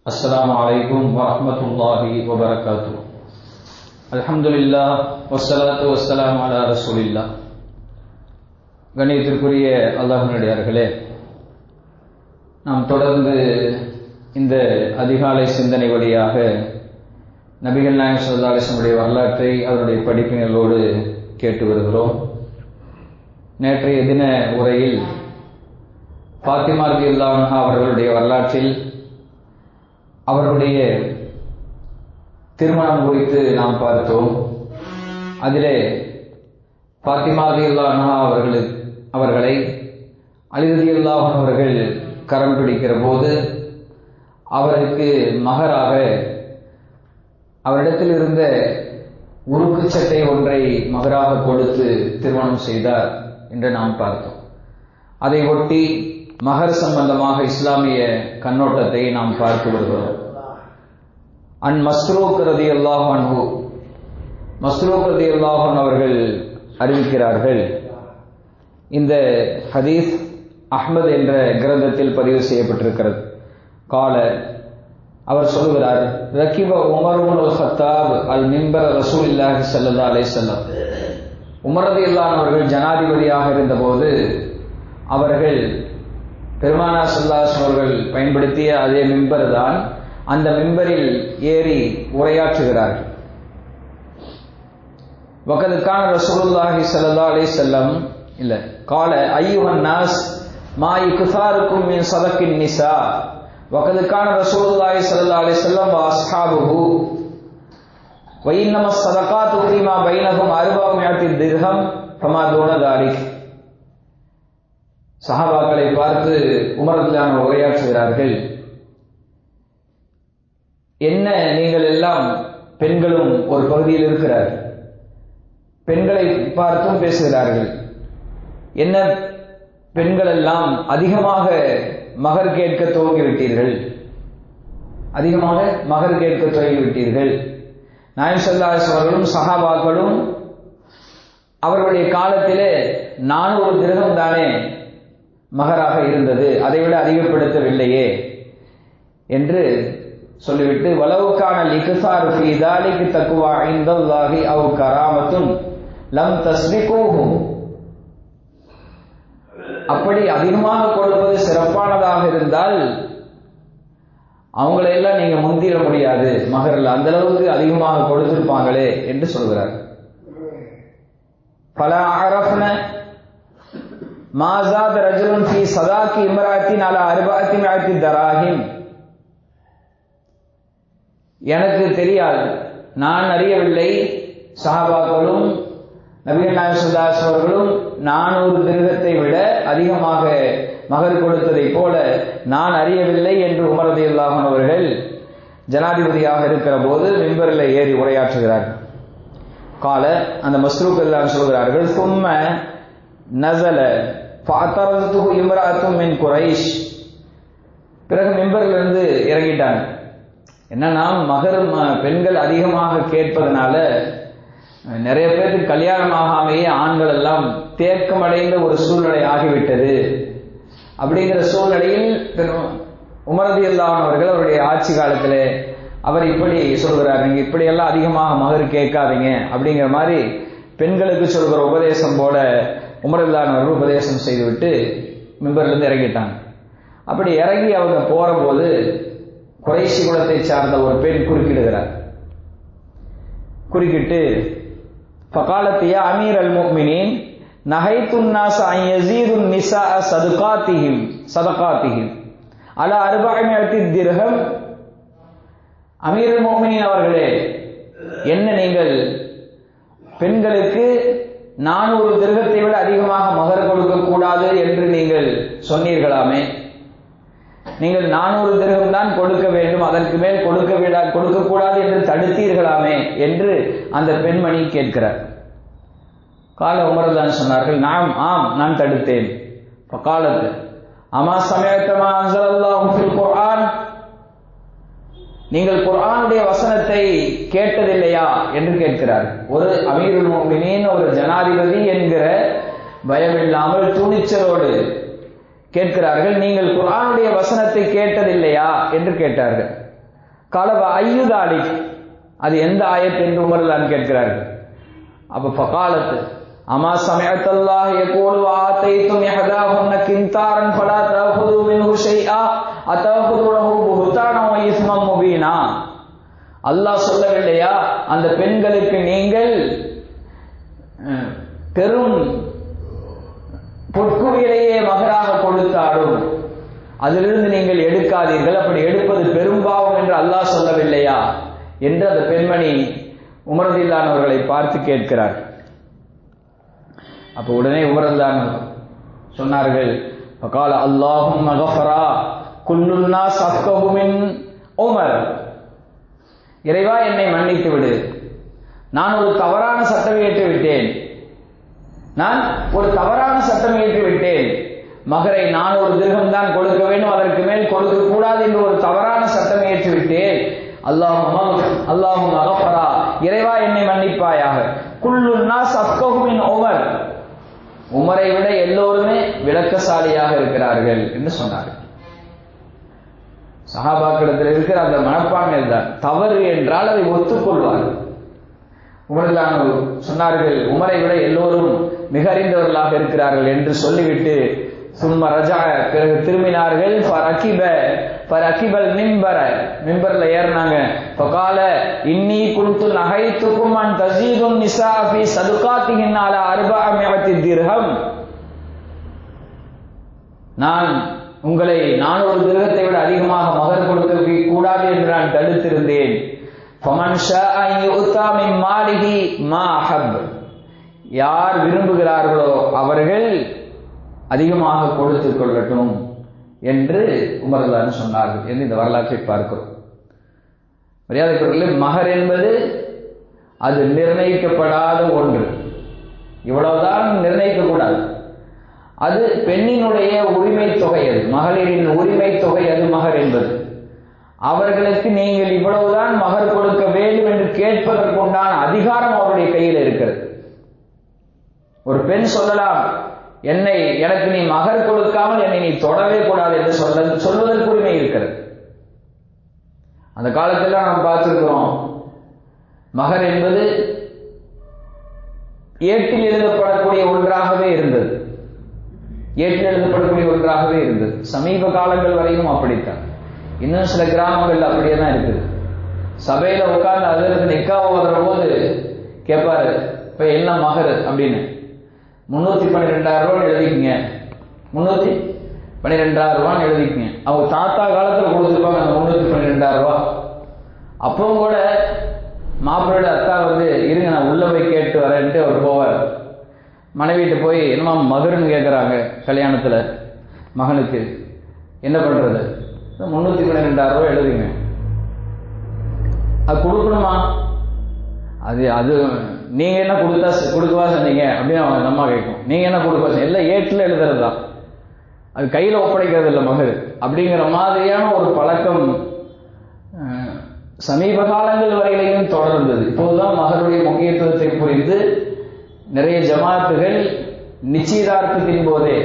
அஸ்ஸலாமு அலைக்கும் வரஹ்மத்துல்லாஹி வபரகாத்துஹு. அல்ஹம்துலில்லாஹ் வஸ்ஸலாத்து வஸ்ஸலாமு அலா ரசூலில்லாஹ். கண்ணியத்திற்குரிய அல்லாஹ்வினடியார்களே, நாம் தொடர்ந்து இந்த அதிகாலை சிந்தனை வழியாக நபிகள் நாயகம் ஸல்லல்லாஹு அலைஹி வஸல்லம் வரலாற்றை அவருடைய படிப்பினர்களோடு கேட்டு வருகிறோம். நேற்றைய தின உரையில் ஃபாத்திமா ரலியல்லாஹு அன்ஹா அவர்களுடைய வரலாற்றில் அவர்களுடைய திருமணம் குறித்து நாம் பார்த்தோம். அதிலே ஃபாத்திமா ரலியல்லாஹு அன்ஹா அவர்களை அலி ரலியல்லாஹு அன்ஹு அவர்கள் கரம் பிடிக்கிற போது அவருக்கு மகராக அவரிடத்தில் இருந்த உருக்கு சட்டை ஒன்றை மகராக கொடுத்து திருமணம் செய்தார் என்று நாம் பார்த்தோம். அதை ஒட்டி மகர் சம்பந்தமாக இஸ்லாமிய கண்ணோட்டத்தை நாம் பார்த்து வருகிறோம். மஸ்ரூக் ரலியல்லாஹு அன்ஹு, மஸ்ரூக் ரலியல்லாஹு அன்ஹு அவர்கள் அறிவிக்கிறார்கள். இந்த ஹதீஸ் அஹ்மத் என்ற கிரந்தத்தில் பதிவு செய்யப்பட்டிருக்கிறது. கால, அவர் சொல்கிறார், ரகிப உமர் இப்னுல் கத்தாப் அல் மிம்பர் ரசூலுல்லாஹி ஸல்லல்லாஹு அலைஹி வஸல்லம். உமர் ரலியல்லாஹு அன்ஹு அவர்கள் ஜனாதிபதியாக இருந்தபோது அவர்கள் பெருமானார் ஸல்லல்லாஹு அலைஹி வஸல்லம் அவர்கள் பயன்படுத்திய அதே மிம்பர் தான், அந்த மிம்பரில் ஏறி உரையாற்றுகிறார்கள். வகத் கான ரசூலுல்லாஹி ஸல்லல்லாஹு அலைஹி வஸல்லம் இல்ல கால அய்யுஹன் நாஸ் மா யுக்ஸாருக்கும் மின் ஸதகின் நிசா வகத் கான ரசூலுல்லாஹி ஸல்லல்லாஹு அலைஹி வஸல்லம் வ அஸ்ஹாபுஹு வ இன்னமா ஸதகாத்து ஃபீமா பைனஹும் 400 திர்ஹம் ஃபமா தூன தாலிக். சஹாபாக்களை பார்த்து உமர் ரலியல்லாஹு அன்ஹு உரையாற்றுகிறார்கள். என்ன, நீங்கள் எல்லாம் பெண்களும் ஒரு பகுதியில் இருக்கிறார்கள், பெண்களை பார்த்தும் பேசுகிறார்கள். என்ன, பெண்கள் எல்லாம் அதிகமாக மகர் கேட்க துவங்கிவிட்டீர்கள், அதிகமாக மகர் கேட்க துவங்கிவிட்டீர்கள். நாயகம் ஸல்லல்லாஹு அலைஹி வஸல்லம் அவர்களும் சஹாபாக்களும் அவர்களுடைய காலத்திலே 400 திர்ஹம் தானே மகராக இருந்தது, அதைவிட அதிகப்படுத்தவில்லையே என்று சொல்லிவிட்டு, வலவுக்கான லிக்ஸாரு ஃபீ தாலிக தக்வா இன்தல்லாஹி அவ் கராமத்துன் லம் தஸ்பிகூஹு. அப்படி அதிகமாக கொடுப்பது சிறப்பானதாக இருந்தால் அவங்களை எல்லாம் நீங்க முந்திர முடியாது, மகரில் அந்த அளவுக்கு அதிகமாக கொடுத்திருப்பாங்களே என்று சொல்கிறார். ஃபலா அரஃப்ன மா ஸாத ரஜுலுன் ஃபீ ஸதாகி இம்ராத்தின் அலா 400 தராஹிம். எனக்கு தெரியாது, நான் அறியவில்லை, சஹாபாக்களும் நபிகள் நாயகம் ஸல்லல்லாஹு அலைஹி வஸல்லம் அவர்களும் 400 திர்ஹத்தை விட அதிகமாக மகர் கொடுத்ததை போல நான் அறியவில்லை என்று உமர் ரலியல்லாஹு அன்ஹு அவர்கள் ஜனாதிபதியாக இருக்கிற போது மிம்பரில் ஏறி உரையாற்றுகிறார்கள். கால, அந்த மஸ்ரூக் எல்லாம் சொல்கிறார்கள், சும்ம நஸல ஃபஅதரதுஹு இம்ராஅத்தும் மின் குரைஷ். பிறகு மிம்பரிலிருந்து இறங்கிட்டாங்க. என்னன்னா, மகர் பெண்கள் அதிகமாக கேட்பதனால நிறைய பேருக்கு கல்யாணம் ஆகாமையே ஆண்கள் எல்லாம் தேக்கமடைந்த ஒரு சூழ்நிலை ஆகிவிட்டது. அப்படிங்கிற சூழ்நிலையில் உமர் ரலியல்லாஹு அன்ஹு அவர்கள் அவருடைய ஆட்சி காலத்திலே அவர் இப்படி சொல்கிறார், நீங்க இப்படியெல்லாம் அதிகமாக மகர் கேட்காதீங்க அப்படிங்கிற மாதிரி பெண்களுக்கு சொல்கிற உபதேசம் போல உமர் ரலியல்லாஹு அன்ஹு அவர்கள் உபதேசம் செய்துவிட்டு மிம்பரிலிருந்து இறங்கிட்டாங்க. அப்படி இறங்கி அவங்க போற போது குறைஷி குலத்தை சார்ந்த ஒரு பெண் குறுக்கிடுகிறார். குறுக்கிட்டு, ஃபகாலத் யா அமீர் அல் முஃமினீன் நஹைத்துன் நாஸ் அன் யஸீதுன் நிஸா சதகாத்திஹிம் அலா 400 திர்ஹம். அமீர் அல் முஃமினீன் அவர்களே, என்ன, நீங்கள் பெண்களுக்கு 400 திர்ஹத்தை விட அதிகமாக மகர் கொடுக்க கூடாது என்று நீங்கள் சொன்னீர்களாமே, நீங்கள் 400 திர்ஹம் தான் கொடுக்க வேண்டும், அதற்கு மேல் கொடுக்க கூடாது என்று தடுத்தீர்களாமே என்று அந்த பெண்மணி கேட்கிறார். கால, உமர் தான் சொன்னார்கள், நாம், ஆம், நான் தடுத்தேன். ஃபகாலத் அமா சமயத மா அன்ஸலல்லாஹு ஃபில் குர்ஆன். நீங்கள் குர்ஆனுடைய வசனத்தை கேட்டதில்லையா என்று கேட்கிறார். ஒரு அமீருல் முஃமினீன், ஒரு ஜனாதிபதி என்கிற பயமில்லாமல் துணிச்சலோடு கேட்கிறார்கள், நீங்கள் குர்ஆனுடைய வசனத்தை கேட்டதில்லையா என்று கேட்டார்கள். கலவ ஐயுதாலி, அது எந்த ஆயத் என்று உமர்தான் கேட்கிறார்கள். அப்ப ஃபகாலத் அமா சமஅத்தல்லாஹ் யகூலு ஆதைதும் இஹதாஹுன்ன கின்தாரன் ஃபலா தஅஹுது மின்ஹு ஷைஆ அதஅஹுதுஹு புஹ்தானா வ இஸ்மம் முபீனா. அல்லாஹ் சொல்லவில்லையா, அந்த பெண்களுக்கு நீங்கள் பெரும் பொற்குவியலையே மகராக கொடுத்தாலும் அதிலிருந்து நீங்கள் எடுக்காதீர்கள், அப்படி எடுப்பது பெரும்பாவம் என்று அல்லாஹ் சொல்லவில்லையா என்று அந்த பெண்மணி உமர் ரலியல்லாஹு அன்ஹு அவர்களை பார்த்து கேட்கிறார். அப்ப உடனே உமர் ரலியல்லாஹு அன்ஹு சொன்னார்கள், ஃபகால அல்லாஹும்ம கஃபரா குல்லுன் நாஸ் அஃகஹு மின் உமர். இறைவா, என்னை மன்னித்து விடு, நான் ஒரு தவறான சட்டம் ஏற்று விட்டேன், மகரை 400 திர்ஹம் தான் கொடுக்க வேண்டும், அதற்கு மேல் கொடுக்க கூடாது என்று ஒரு தவறான சட்டம் ஏற்று விட்டேன். அல்லாஹும்ம கஃபரா, இறைவா என்னை மன்னிப்பாயாக. குல்லுன் நாஸ் அஃகஹு மின் உமர், உமரை விட எல்லோருமே விளக்கசாலியாக இருக்கிறார்கள் என்று சொன்னார்கள். சஹாபாக்களிடத்தில் இருக்கிற அந்த மனப்பான்மை தான், தவறு என்றால் அதை ஒத்துக்கொள்வார்கள். உமர்தான் சொன்னார்கள், உமரை விட எல்லோரும் மிக அறிந்தவர்களாக இருக்கிறார்கள் என்று சொல்லிவிட்டு சும்ம ரஜா, பிறகு திரும்பினார்கள். மிம்பர்ல ஏறினாங்க. ஃபகால இன்னி குன்து நஹைதுகும் அன் தஸீதுன் நிஸா ஃபீ ஸதுகாத்திஹின் அலா 400 திர்ஹம். நான் உங்களை 400 திர்ஹத்தை விட அதிகமாக மகர் கொடுக்க கூடாது என்று நான் தடுத்திருந்தேன். ஃபமன் ஷாஅ யுதா மின் மாலிஹி மா அஹப், யார் விரும்புகிறார்களோ அவர்கள் அதிகமாக கொடுத்துக் கொள்ளட்டும் என்று உமர் ரலியல்லாஹு அன்ஹு சொன்னார்கள் என்று இந்த வரலாற்றை பார்க்கிறோம். மரியாதைக்குரியவர்களே, மகர் என்பது அது நிர்ணயிக்கப்படாத ஒன்று, இவ்வளவுதான் நிர்ணயிக்கக்கூடாது. அது பெண்ணினுடைய உரிமை தொகை, அது மகளிரின் உரிமை தொகை, அது மகர் என்பது. அவர்களுக்கு நீங்கள் இவ்வளவுதான் மகர் கொடுக்க வேண்டும் என்று கேட்பதற்குண்டான அதிகாரம் அவருடைய கையில் இருக்கிறது. ஒரு பெண் சொல்லலாம், எனக்கு நீ மகர் கொடுக்காமல் என்னை நீ தொடவே கூடாது என்று சொல்வதற்கு உரிமை இருக்கிறது. அந்த காலத்தில் நாம் பார்த்திருக்கிறோம், மகர் என்பது ஏட்டில் எழுதப்படக்கூடிய ஒன்றாகவே இருந்தது. சமீப காலங்கள் வரையும் அப்படித்தான். இன்னும் சில கிராமங்கள் அப்படியே தான் இருக்குது. சபையில உட்கார்ந்து அதற்கு நிக்கா ஓதுற போது கேட்பாரு, இப்ப என்ன மகர் அப்படின்னு. 312,000 ரூபான்னு எழுதிக்கங்க, 312,000 ரூபான்னு எழுதிக்கங்க. அவங்க தாத்தா காலத்தில் கொடுத்துருப்பாங்க அந்த 312,000 ரூபா. அப்பவும் கூட மாப்பிள்ளையோட அத்தா இருங்க நான் உள்ள போய் கேட்டு வரேன்ட்டு அவர் போவார். மனைவிட்டு போய் என்னமா மகர்னு கேட்குறாங்க கல்யாணத்துல, மகனுக்கு என்ன பண்றது, 312,000 ரூபாய் எழுதுங்க, அது கொடுக்கணுமா, அது நீங்க என்ன கொடுக்கவா சொன்னீங்க அப்படின்னு அவங்க அம்மா கேட்கும். நீங்க என்ன கொடுக்கவா, எல்லாம் ஏட்டில் எழுதுறது தான், அது கையில ஒப்படைக்கிறது இல்லை மகர் அப்படிங்கிற மாதிரியான ஒரு பழக்கம் சமீப காலங்கள் வரையிலையும் தொடர்ந்தது. இப்போதுதான் மகருடைய முக்கியத்துவத்தை புரிந்து நிறைய ஜமாத்துகள் நிச்சயதார்த்தத்தின் போதே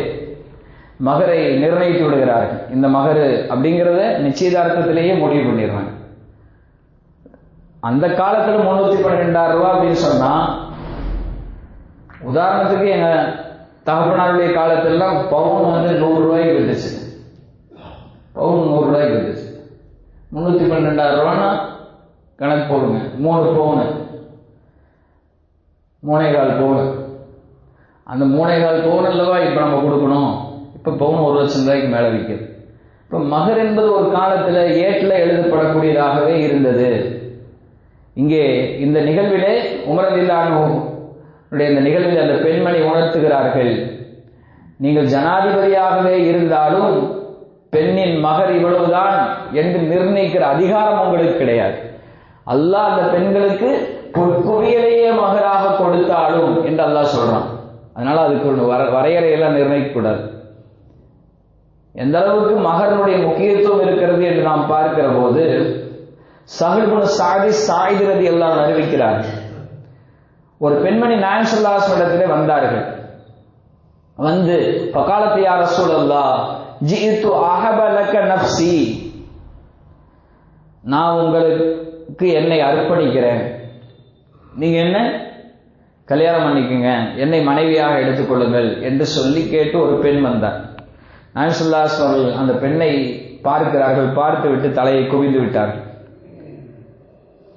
மகரை நிர்ணயித்து விடுகிறார்கள். இந்த மகரு அப்படிங்கிறத நிச்சயதார்த்தத்திலேயே முடிவு பண்ணிடுறாங்க. அந்த காலத்துல 312,000 ரூபாய் அப்படின்னு சொன்னா, உதாரணத்துக்கு எங்க தகப்பனாருடைய காலத்திலாம் பவுன் 100 ரூபாய்க்கு விட்டுச்சு. பவுன் 100 ரூபாய்க்கு விட்டுச்சு. 312,000 ரூபான்னா கணக்கு போடுங்க, 3 பவுன், 3.25 பவுன். அந்த 3.25 பவுன் அல்லவா இப்ப நம்ம கொடுக்கணும். இப்ப பவுன் 1,00,000 ரூபாய்க்கு மேல விற்கிறது. இப்ப மகர் என்பது ஒரு காலத்துல ஏட்டில் எழுதப்படக்கூடியதாகவே இருந்தது. இங்கே இந்த நிகழ்விலே உமர் ரலியல்லாஹு அன்ஹு இந்த நிகழ்வில் அந்த பெண்மணி உணர்த்துகிறார்கள், நீங்கள் ஜனாதிபதியாகவே இருந்தாலும் பெண்ணின் மகர் இவ்வளவுதான் என்று நிர்ணயிக்கிற அதிகாரம் உங்களுக்கு கிடையாது. அல்லாஹ் அந்த பெண்களுக்கு பொற்குவியலையே மகராக கொடுத்தாலும் என்று அல்லாஹ் சொல்றான். அதனால அதுக்கு ஒரு வரையறையெல்லாம் நிர்ணயிக்க கூடாது. எந்த அளவுக்கு மகருடைய முக்கியத்துவம் இருக்கிறது என்று நாம் பார்க்கிற போது சஹல் இப்னு சாயித் ரலியல்லாஹு அன்ஹு அறிவிக்கிறார், ஒரு பெண்மணி நாயகம் ஸல்லல்லாஹு அலைஹி வஸல்லம் வந்தார்கள். வந்து ஃபகாலத் யா ரசூலல்லாஹ் ஜிஇது அஹப லக நஃப்ஸி, நான் உங்களுக்கு என்னை அர்ப்பணிக்கிறேன், நீங்க என்ன கல்யாணம் பண்ணிக்கங்க, என்னை மனைவியாக எடுத்துக்கொள்ளுங்கள் என்று சொல்லி கேட்டு ஒரு பெண் வந்தார். நாயகம் ஸல்லல்லாஹு அலைஹி வஸல்லம் அந்த பெண்ணை பார்க்கிறார்கள். பார்த்து விட்டு தலையை குவிந்து விட்டார்கள்.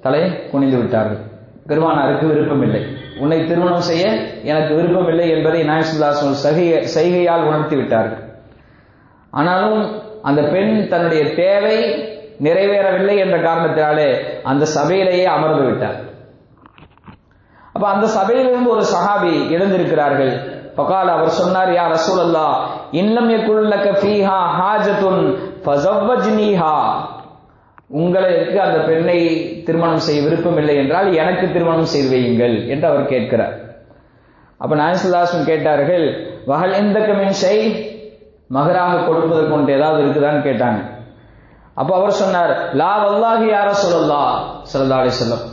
தலையை குனிந்து விட்டார்கள். பெருமானாருக்கு விருப்பமில்லை, உன்னை திருமணம் செய்ய எனக்கு விருப்பமில்லை என்பதை நாயகம் ஸல்லல்லாஹு அலைஹி வஸல்லம் சைகையால் உணர்த்தி விட்டார்கள். ஆனாலும் அந்த பெண் தன்னுடைய தேவை நிறைவேறவில்லை என்ற காரணத்தினாலே அந்த சபையிலேயே அமர்ந்து விட்டார். அப்ப அந்த சபையிலிருந்து ஒரு சஹாபி எழுந்திருக்கிறார்கள். ஃபகால, அவர் சொன்னார், யா ரசூலல்லாஹ், இன்னம் யகுல் லக ஃபீஹா ஹாஜத்துன் ஃபஸவ்வஜ்னீஹா, உங்களுக்கு அந்த பெண்ணை திருமணம் செய்ய விருப்பம் இல்லை என்றால் எனக்கு திருமணம் செய்து வையுங்கள் என்று அவர் கேட்கிறார். அப்ப நாயகம் ஸல்லல்லாஹு அலைஹி வஸல்லம் கேட்டார்கள், வஹல் இந்தக மின் ஷை, மகராக கொடுப்பதற்கு ஒன்று ஏதாவது இருக்குதான்னு கேட்டாங்க. அப்ப அவர் சொன்னார், லா வல்லாஹி யா ரசூலல்லாஹ் ஸல்லல்லாஹு அலைஹி வஸல்லம்,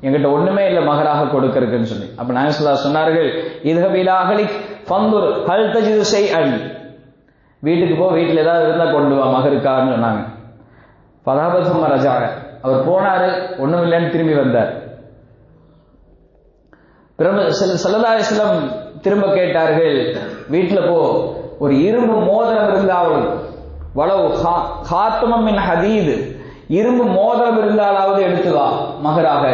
என்கிட்ட ஒண்ணுமே இல்லை மகராக கொடுக்கறதுன்னு சொல்லி. அப்ப நாயகம் ஸல்லல்லாஹு அலைஹி வஸல்லம் சொன்னார்கள், இத்ஹப் இலா அஹ்லிக் ஃபன்துர் ஹல் தஜிது ஷைஅன், வீட்டுக்கு போ, வீட்டில் ஏதாவது இருந்தா கொண்டு வா மகருக்கான்னு சொன்னாங்க. ஃபதஹப சும்ம ரஜஅ, அவர் போனாரு, ஒண்ணும் இல்லைன்னு திரும்பி வந்தார். ஸல்லல்லாஹு அலைஹி வஸல்லம் திரும்ப கேட்டார்கள், வீட்டுல போ, ஒரு இரும்பு மோதிரம் இருந்தாலும், வலவு ஹாத்தமம் மின் ஹதீது, இரும்பு மோதிரம் இருந்தாலாவது எடுத்து வா மகராக,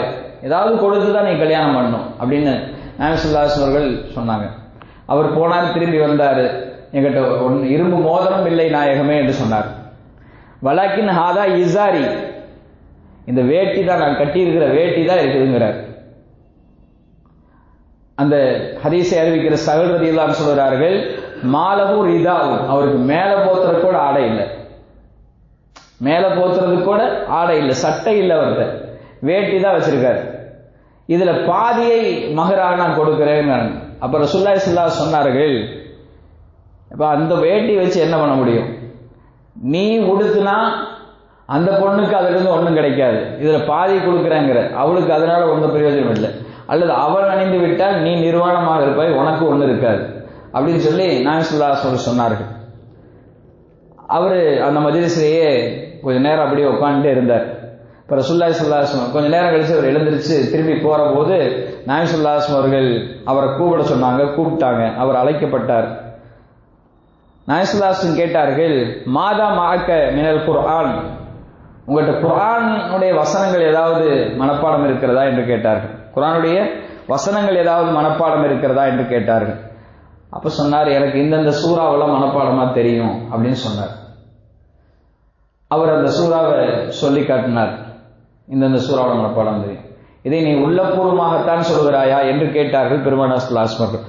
ஏதாவது கொடுத்துதான் நீ கல்யாணம் பண்ணணும் அப்படின்னு நாயகம் ஸல்லல்லாஹு அலைஹி வஸல்லம் அவர்கள் சொன்னாங்க. அவர் போனார், திரும்பி வந்தாரு, என்கிட்ட இரும்பு மோதிரம் இல்லை நாயகமே என்று சொன்னார். வலாக்கின் ஹாதா இசாரி, இந்த வேட்டி தான், நான் கட்டியிருக்கிற வேட்டி தான் இருக்குதுங்கிறார். அந்த ஹதீஸை அறிவிக்கிற சஹல் ரலியல்லாஹு அன்ஹு சொல்கிறார்கள், மாலஹு ரிதாவு, அவருக்கு மேல போத்துறது கூட ஆடை இல்லை, மேல போத்துறது கூட ஆடை இல்லை, சட்டை இல்லை, அவர்கிட்ட வேட்டி தான் வச்சிருக்காரு. இதுல பாதியை மகராக நான் கொடுக்கிறேன். அப்ப ரசூலுல்லாஹி ஸல்லல்லாஹு அலைஹி வஸல்லம் சொன்னார்கள், இப்ப அந்த வேட்டி வச்சு என்ன பண்ண முடியும், நீ உடுத்துனா அந்த பொண்ணுக்கு அதுல இருந்து ஒன்றும் கிடைக்காது, இதுல பாதி கொடுக்குறேங்கிற, அவளுக்கு அதனால ஒன்றும் பிரயோஜனம் இல்லை, அல்லது அவள் அணிந்து விட்டால் நீ நிர்வாணமாக இருப்பாய், உனக்கு ஒண்ணு இருக்காது அப்படின்னு சொல்லி நாயகம் ஸல்லல்லாஹு அலைஹி வஸல்லம் சொன்னார்கள். அவரு அந்த மஜ்லிஸ்லயே கொஞ்ச நேரம் அப்படியே உட்காந்துட்டே இருந்தார். இப்ப ரசூலுல்லாஹி ஸல்லல்லாஹு அலைஹி வஸல்லம் கொஞ்ச நேரம் கழிச்சு அவர் எழுந்திருச்சு திரும்பி போற போது நாயகம் ஸல்லல்லாஹு அலைஹி வஸல்லம் அவர்கள் அவரை கூப்பிட சொன்னாங்க. கூப்பிட்டாங்க, அவர் அழைக்கப்பட்டார். நாயகம் ஸல்லல்லாஹு அலைஹி வஸல்லம் கேட்டார்கள், மாதா மஅக மினல் குர்ஆன், உங்கள்கிட்ட குர்ஆனுடைய வசனங்கள் ஏதாவது மனப்பாடம் இருக்கிறதா என்று கேட்டார்கள். குர்ஆனுடைய வசனங்கள் ஏதாவது மனப்பாடம் இருக்கிறதா என்று கேட்டார்கள். அப்ப சொன்னார், எனக்கு இந்தந்த சூறாவெல்லாம் மனப்பாடமா தெரியும் அப்படின்னு சொன்னார். அவர் அந்த சூறாவை சொல்லி காட்டினார், இந்தந்த சூறாவோட மனப்பாடம் தெரியும். இதை நீ உள்ளபூர்வமாகத்தான் சொல்கிறாயா என்று கேட்டார்கள் பெருமானார் ஸல்லல்லாஹு அலைஹி வஸல்லம்.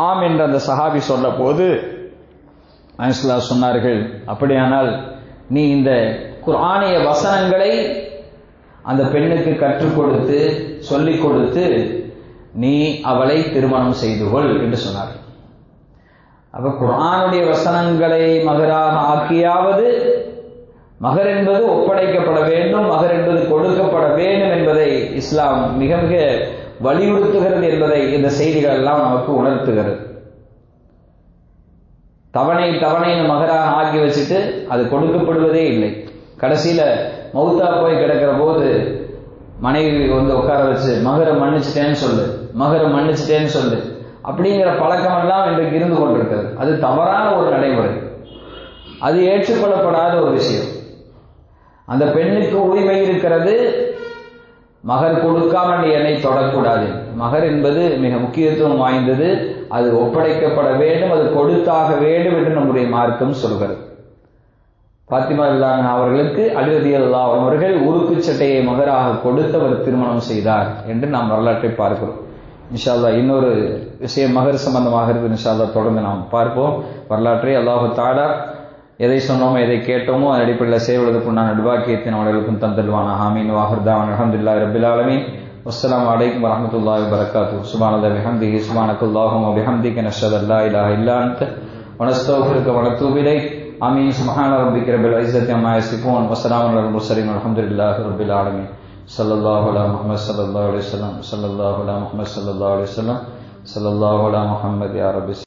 ஆம் என்று அந்த சஹாபி சொன்ன போது நாயகம் ஸல்லல்லாஹு அலைஹி வஸல்லம் சொன்னார்கள், அப்படியானால் நீ இந்த குர்ஆனிய வசனங்களை அந்த பெண்ணுக்கு கற்றுக் கொடுத்து சொல்லிக் கொடுத்து நீ அவளை திருமணம் செய்து கொள் என்று சொன்னார்கள். அப்ப குர்ஆனுடைய வசனங்களை மகராக ஆக்கியாவது, மகர் என்பது ஒப்படைக்கப்பட வேண்டும், மகர் என்பது கொடுக்கப்பட வேண்டும் என்பதை இஸ்லாம் மிக மிக வலியுறுத்துகிறது என்பதை இந்த செய்திகள் எல்லாம் நமக்கு உணர்த்துகிறது. தவணை தவணைன்னு மகராக ஆக்கி வச்சுட்டு அது கொடுக்கப்படுவதே இல்லை. கடைசியில மௌத்தா போய் கிடக்கிற போது மனைவி வந்து உட்கார வச்சு மகரை மன்னிச்சுட்டேன்னு சொல்லு, மகரை மன்னிச்சுட்டேன்னு சொல்லு அப்படிங்கிற பழக்கம் எல்லாம் இன்றைக்கு இருந்து கொண்டிருக்கிறது. அது தவறான ஒரு நடைமுறை, அது ஏற்றுக்கொள்ளப்படாத ஒரு விஷயம். அந்த பெண்ணுக்கு உரிமை இருக்கிறது, மகர் கொடுக்காமல் நீ என்னை தொடக்கூடாது. மகர் என்பது மிக முக்கியத்துவம் வாய்ந்தது, அது ஒப்படைக்கப்பட வேண்டும், அது கொடுத்தாக வேண்டும் என்று நம்முடைய மார்க்கம் சொல்கிறது. பாத்திமா ரலியல்லாஹு அவர்களுக்கு அலி ரலியல்லாஹு அவர்கள் உருக்கு சட்டையை மகராக கொடுத்தவர் திருமணம் செய்தார் என்று நாம் வரலாற்றை பார்க்கிறோம். இன்ஷா அல்லாஹ் இன்னொரு விஷயம் மகர் சம்பந்தமாக இருக்கு, இன்ஷா அல்லாஹ் தொடர்ந்து நாம் பார்ப்போம் வரலாற்றை. அல்லாஹு தஆலா எதை சொன்னோமோ எதை கேட்டோமோ அதன் அடிப்படையில் செய்வதற்குண்டான நல்வாக்கியத்தை நம்மளுக்கும் தந்தல்வானா. ஆமீன். வாஹிர் தஅவானா அல்ஹம்துலில்லாஹி ரப்பில் ஆலமீன். வஸ்ஸலாமு அலைக்கும் வரஹ்மத்துல்லாஹி வபரகாத்துஹு. சுப்ஹானல்லாஹி வபிஹம்திஹி சுப்ஹானக்கல்லாஹும்ம வபிஹம்திக நஷ்ஹது அல்லா இலாஹா இல்லா அன்த வ நஸ்தக்ஃபிருக வ நத்தூபு இலைக். ஆமீன். சுப்ஹான ரப்பிக ரப்பில் இஸ்ஸத்தி அம்மா யசிஃபூன் வ ஸலாமுன் அலல் முர்ஸலீன் வல்ஹம்துலில்லாஹி ரப்பில் ஆலமீன். ஸல்லல்லாஹு அலா முஹம்மத் ஸல்லல்லாஹு அலைஹி வஸல்லம். ஸல்லல்லாஹு அலா முஹம்மத் ஸல்லல்லாஹு அலைஹி வஸல்லம். ஸல்லல்லாஹு அலா முஹம்மத் யா ரப்பி.